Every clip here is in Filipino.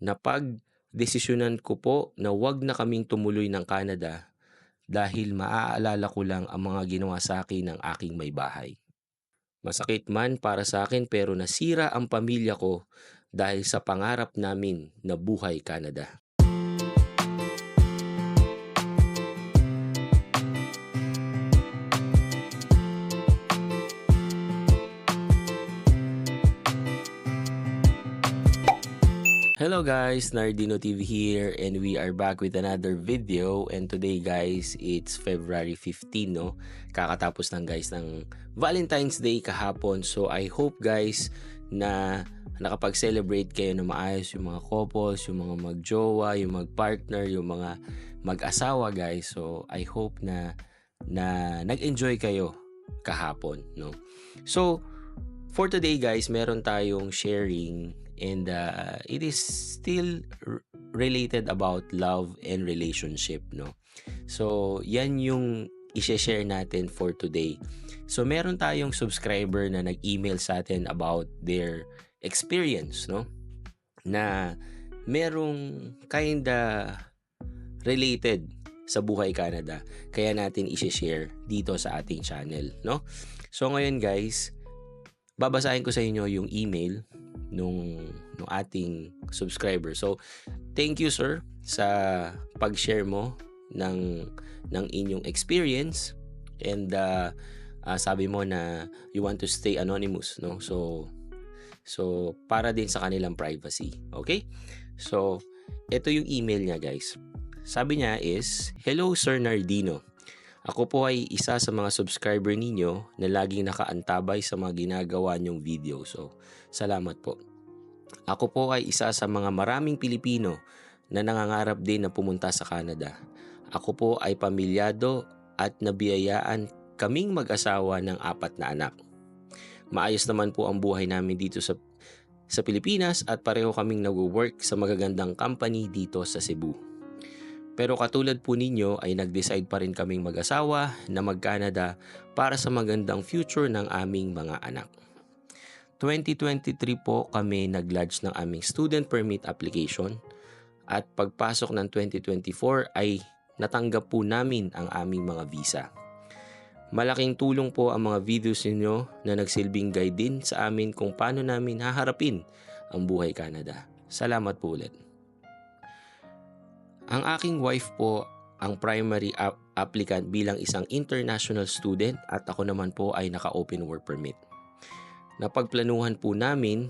napagdesisyonan ko po na wag na kaming tumuloy ng Canada dahil maaalala ko lang ang mga ginawa sa akin ng aking may bahay. Masakit man para sa akin pero nasira ang pamilya ko dahil sa pangarap namin na buhay Canada. Hello guys, Nardino TV here and we are back with another video, and today guys, it's February 15, no? Kakatapos lang guys ng Valentine's Day kahapon. So I hope guys na nakapag-celebrate kayo na maayos, yung mga couples, yung mga magjowa, yung mag-partner, yung mga mag-asawa guys. So I hope na nag-enjoy kayo kahapon, no? So for today guys, meron tayong sharing, and it is still related about love and relationship, no? So yan yung i-share natin for today. So meron tayong subscriber na nag-email sa atin about their experience, no? Na merong kinda related sa buhay Canada. Kaya natin i-share dito sa ating channel, no? So ngayon guys, babasahin ko sa inyo yung email nung ating subscriber. So, thank you sir sa pag-share mo ng inyong experience, and sabi mo na you want to stay anonymous, no? So para din sa kanilang privacy. Okay? So, ito yung email niya guys. Sabi niya is, "Hello Sir Nardino. Ako po ay isa sa mga subscriber ninyo na laging nakaantabay sa mga ginagawa niyong video. So, salamat po. Ako po ay isa sa mga maraming Pilipino na nangangarap din na pumunta sa Canada. Ako po ay pamilyado at nabiyayaan kaming mag-asawa ng 4 na anak. Maayos naman po ang buhay namin dito sa Pilipinas at pareho kaming nag-work sa magagandang company dito sa Cebu. Pero katulad po ninyo ay nag-decide pa rin kaming mag-asawa na mag-Canada para sa magandang future ng aming mga anak. 2023 po kami nag-lodge ng aming student permit application, at pagpasok ng 2024 ay natanggap po namin ang aming mga visa. Malaking tulong po ang mga videos ninyo na nagsilbing guide din sa amin kung paano namin haharapin ang buhay Canada. Salamat po ulit. Ang aking wife po ang primary applicant bilang isang international student, at ako naman po ay naka-open work permit. Napagplanuhan po namin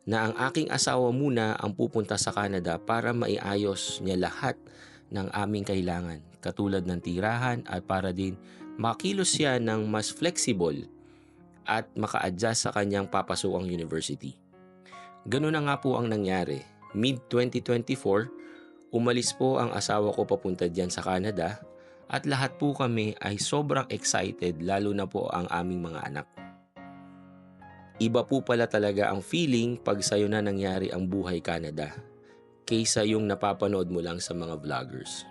na ang aking asawa muna ang pupunta sa Canada para maiayos niya lahat ng aming kailangan, katulad ng tirahan, at para din makilos siya ng mas flexible at maka-adjust sa kanyang papasukang university. Ganun na nga po ang nangyari. Mid-2024, umalis po ang asawa ko papunta diyan sa Canada, at lahat po kami ay sobrang excited, lalo na po ang aming mga anak. Iba po pala talaga ang feeling pag sa'yo na nangyari ang buhay Canada kaysa yung napapanood mo lang sa mga vloggers.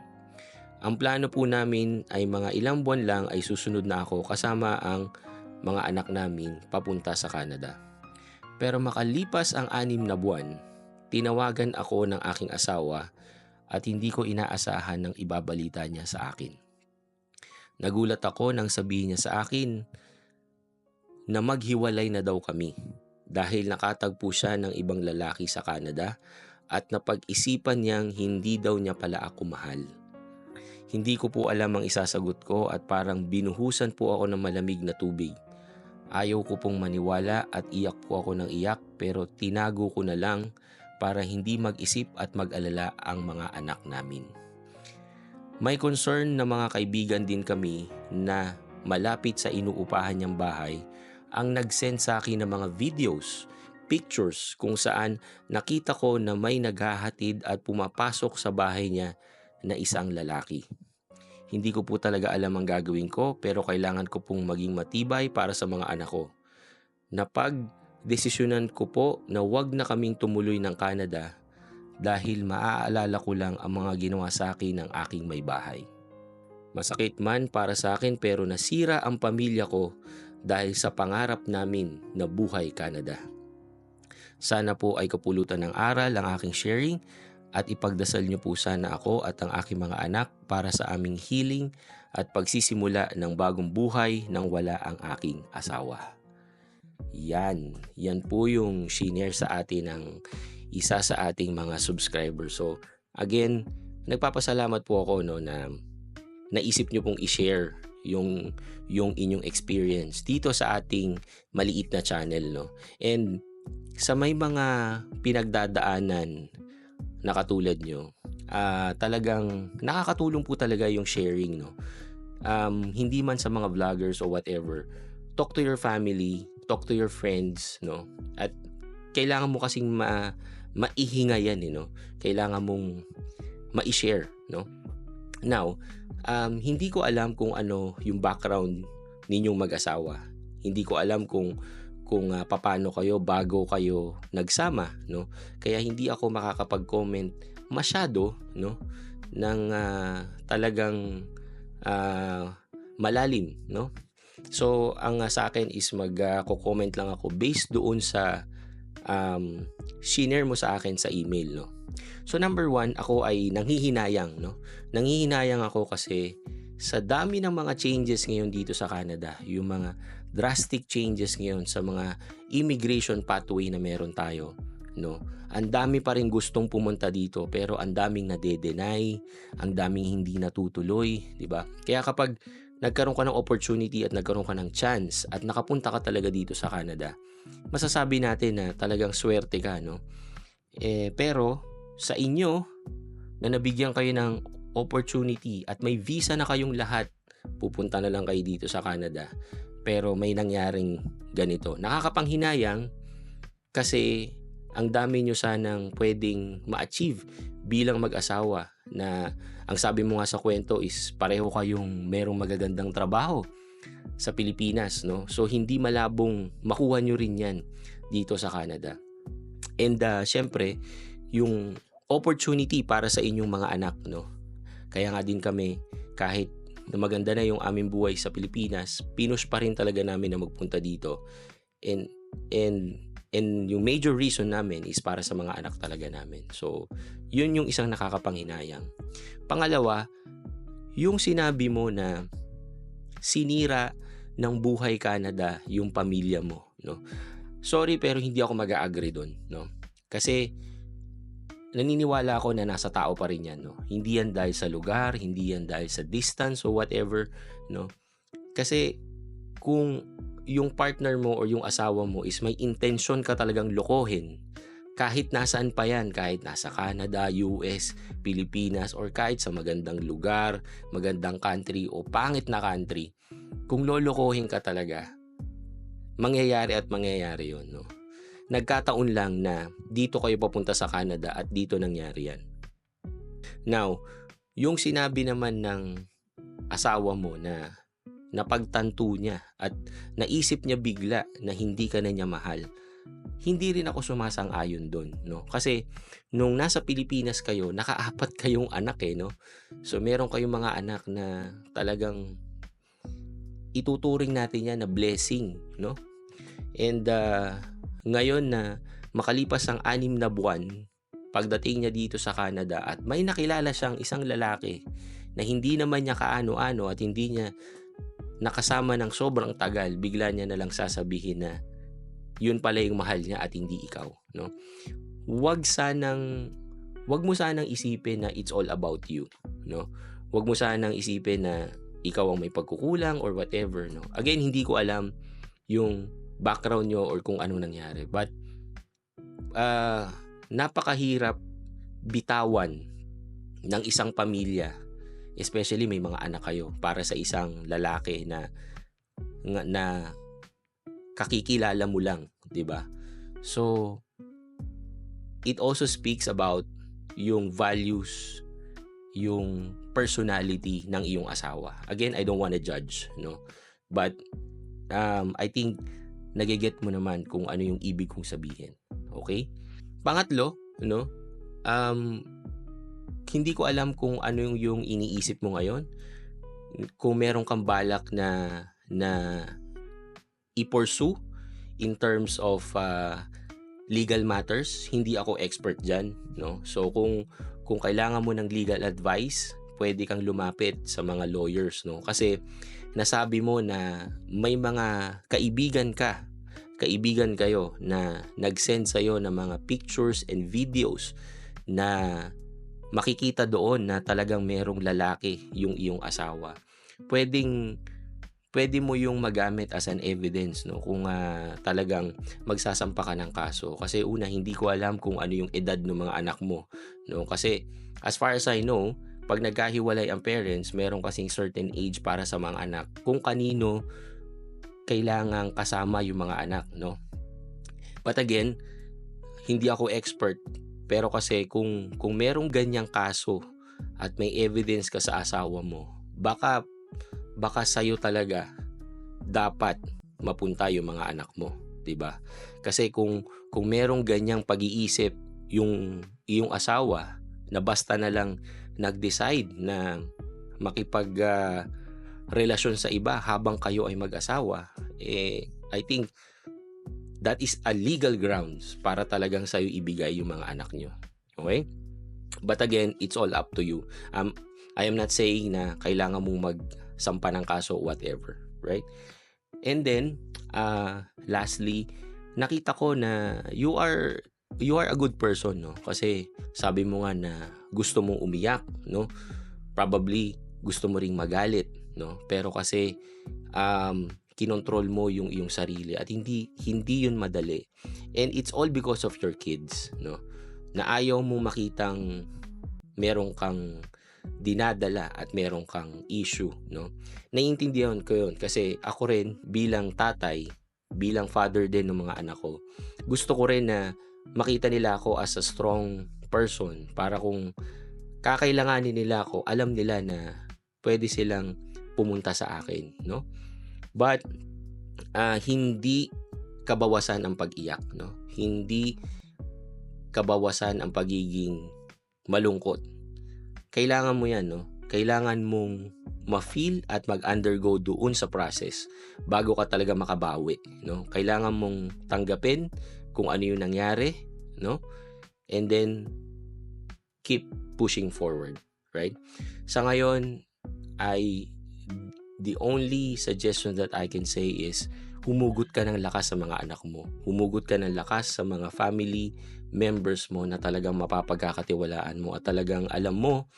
Ang plano po namin ay mga ilang buwan lang ay susunod na ako kasama ang mga anak namin papunta sa Canada. Pero makalipas ang 6 na buwan, tinawagan ako ng aking asawa at hindi ko inaasahan ng ibabalita niya sa akin. Nagulat ako nang sabihin niya sa akin na maghiwalay na daw kami dahil nakatagpo siya ng ibang lalaki sa Canada at napag-isipan niyang hindi daw niya pala ako mahal. Hindi ko po alam ang isasagot ko at parang binuhusan po ako ng malamig na tubig. Ayaw ko pong maniwala at iyak po ako ng iyak, pero tinago ko na lang para hindi mag-isip at mag-alala ang mga anak namin. May concern na mga kaibigan din kami na malapit sa inuupahan niyang bahay ang nag-send sa akin ng mga videos, pictures kung saan nakita ko na may naghahatid at pumapasok sa bahay niya na isang lalaki. Hindi ko po talaga alam ang gagawin ko, pero kailangan ko pong maging matibay para sa mga anak ko. Napag-desisyonan ko po na wag na kaming tumuloy ng Canada dahil maaalala ko lang ang mga ginawa sa akin ng aking may bahay. Masakit man para sa akin pero nasira ang pamilya ko dahil sa pangarap namin na buhay Canada. Sana po ay kapulutan ng aral ang aking sharing at ipagdasal niyo po sana ako at ang aking mga anak para sa aming healing at pagsisimula ng bagong buhay nang wala ang aking asawa. Yan po yung shinare sa atin ng isa sa ating mga subscribers. So again, nagpapasalamat po ako na naisip nyo pong i-share yung inyong experience dito sa ating maliit na channel, no. And sa may mga pinagdadaanan na katulad nyo, talagang nakakatulong po talaga yung sharing, no. Hindi man sa mga vloggers o whatever, talk to your family, talk to your friends, no. At kailangan mo kasing maihingayan, no. Kailangan mong ma-share, no. Now, hindi ko alam kung ano yung background ninyong mag-asawa. Hindi ko alam kung paano kayo bago kayo nagsama, no. Kaya hindi ako makakapag-comment masyado, no, ng talagang malalim, no. So ang sa akin is magko-comment lang ako based doon sa shinare mo sa akin sa email, no. So number 1, ako ay nanghihinayang, no. Nanghihinayang ako kasi sa dami ng mga changes ngayon dito sa Canada, yung mga drastic changes ngayon sa mga immigration pathway na meron tayo, no. Ang dami pa rin gustong pumunta dito pero ang daming nade-deny, ang daming hindi natutuloy, 'di ba? Kaya kapag nagkaroon ka ng opportunity at nagkaroon ka ng chance at nakapunta ka talaga dito sa Canada, masasabi natin na talagang swerte ka, no. Pero sa inyo na nabigyan kayo ng opportunity at may visa na kayong lahat, pupunta na lang kayo dito sa Canada, pero may nangyaring ganito. Nakakapanghinayang kasi ang dami nyo sanang pwedeng ma-achieve bilang mag-asawa na ang sabi mo nga sa kwento is pareho kayong merong magagandang trabaho sa Pilipinas, no? So hindi malabong makuha nyo rin yan dito sa Canada. And syempre, yung opportunity para sa inyong mga anak, no. Kaya nga din kami, kahit na maganda na yung aming buhay sa Pilipinas, pinush pa rin talaga namin na magpunta dito. And yung major reason namin is para sa mga anak talaga namin. So, yun yung isang nakakapanghinayang. Pangalawa, yung sinabi mo na sinira ng buhay Canada yung pamilya mo, no. Sorry pero hindi ako mag-a-agree doon, no. Kasi naniniwala ako na nasa tao pa rin yan, no. Hindi yan dahil sa lugar, hindi yan dahil sa distance o whatever, no. Kasi kung yung partner mo or yung asawa mo is may intention ka talagang lokohin, kahit nasaan pa yan, kahit nasa Canada, US, Pilipinas, or kahit sa magandang lugar, magandang country o pangit na country, kung lolokohin ka talaga, mangyayari at mangyayari yun, no. Nagkataon lang na dito kayo papunta sa Canada at dito nangyari yan. Now, yung sinabi naman ng asawa mo na napagtanto niya at naisip niya bigla na hindi ka na niya mahal, hindi rin ako sumasang-ayon doon, no? Kasi nung nasa Pilipinas kayo, naka-4 kayong anak, no? So meron kayong mga anak na talagang ituturing natin yan na blessing, no? And ngayon na makalipas ang 6 na buwan, pagdating niya dito sa Canada at may nakilala siyang isang lalaki na hindi naman niya kaano-ano at hindi niya nakasama ng sobrang tagal, bigla niya na lang sasabihin na yun pala yung mahal niya at hindi ikaw, no? Wag mo sanang isipin na it's all about you, no? Wag mo sanang isipin na ikaw ang may pagkukulang or whatever, no? Again, hindi ko alam yung background nyo or kung ano nangyari. But, napakahirap bitawan ng isang pamilya, especially may mga anak kayo, para sa isang lalaki na kakikilala mo lang, 'di ba? So, it also speaks about yung values, yung personality ng iyong asawa. Again, I don't wanna judge, no? But, I think nageget mo naman kung ano yung ibig kong sabihin. Okay? Pangatlo, no? Hindi ko alam kung ano yung iniisip mo ngayon. Kung meron kang balak na i-pursue in terms of legal matters, hindi ako expert diyan, no? So kung kailangan mo ng legal advice, pwede kang lumapit sa mga lawyers, no? Kasi nasabi mo na may mga kaibigan kayo na nag-send sa'yo ng mga pictures and videos na makikita doon na talagang merong lalaki yung iyong asawa. Pwede mo yung magamit as an evidence, no, kung talagang magsasampa ka ng kaso. Kasi una, hindi ko alam kung ano yung edad ng mga anak mo, no? Kasi as far as I know, pag nagkahiwalay ang parents, meron kasing certain age para sa mga anak kung kanino kailangang kasama yung mga anak, no? But again, hindi ako expert, pero kasi kung merong ganyang kaso at may evidence ka sa asawa mo, baka sa'yo talaga dapat mapunta yung mga anak mo, 'di ba? Kasi kung merong ganyang pag-iisip yung iyong asawa na basta na lang nag-decide na makipag relasyon sa iba habang kayo ay mag-asawa, I think that is a legal grounds para talagang sa'yo ibigay yung mga anak nyo. Okay? But again, it's all up to you. I am not saying na kailangan mong magsampa ng kaso or whatever, right? And then, lastly, nakita ko na you are a good person, no? Kasi sabi mo nga na gusto mong umiyak, no? Probably gusto mo ring magalit, no? Pero kasi kinontrol mo yung iyong sarili at hindi yun madali. And it's all because of your kids, no? Na ayaw mo makitang meron kang dinadala at meron kang issue, no? Naiintindihan ko yun kasi ako rin bilang tatay, bilang father din ng mga anak ko, gusto ko rin na makita nila ako as a strong person para kung kakailanganin nila ako, alam nila na pwede silang pumunta sa akin, no? But hindi kabawasan ang pag-iyak, no? Hindi kabawasan ang pagiging malungkot. Kailangan mo 'yan, no? Kailangan mong ma-feel at mag-undergo doon sa process bago ka talaga makabawi, no? Kailangan mong tanggapin kung ano 'yung nangyari, no? And then keep pushing forward, right? Sa ngayon, the only suggestion that I can say is humugot ka ng lakas sa mga anak mo. Humugot ka ng lakas sa mga family members mo na talagang mapapagkakatiwalaan mo at talagang alam mo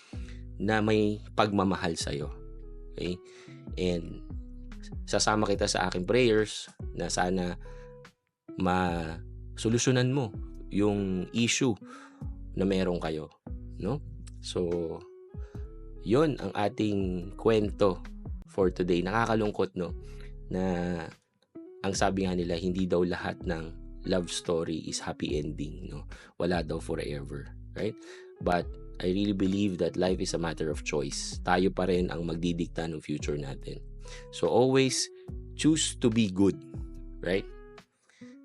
na may pagmamahal sa'yo. Okay? And sasama kita sa aking prayers na sana masolusyonan mo yung issue na meron kayo, no? So, yon ang ating kwento for today. Nakakalungkot, no? Na ang sabi nga nila, hindi daw lahat ng love story is happy ending, no? Wala daw forever, right? But I really believe that life is a matter of choice. Tayo pa rin ang magdidikta ng future natin. So always choose to be good, right?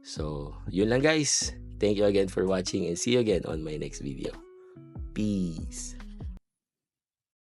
So, yun lang guys. Thank you again for watching and see you again on my next video. Peace.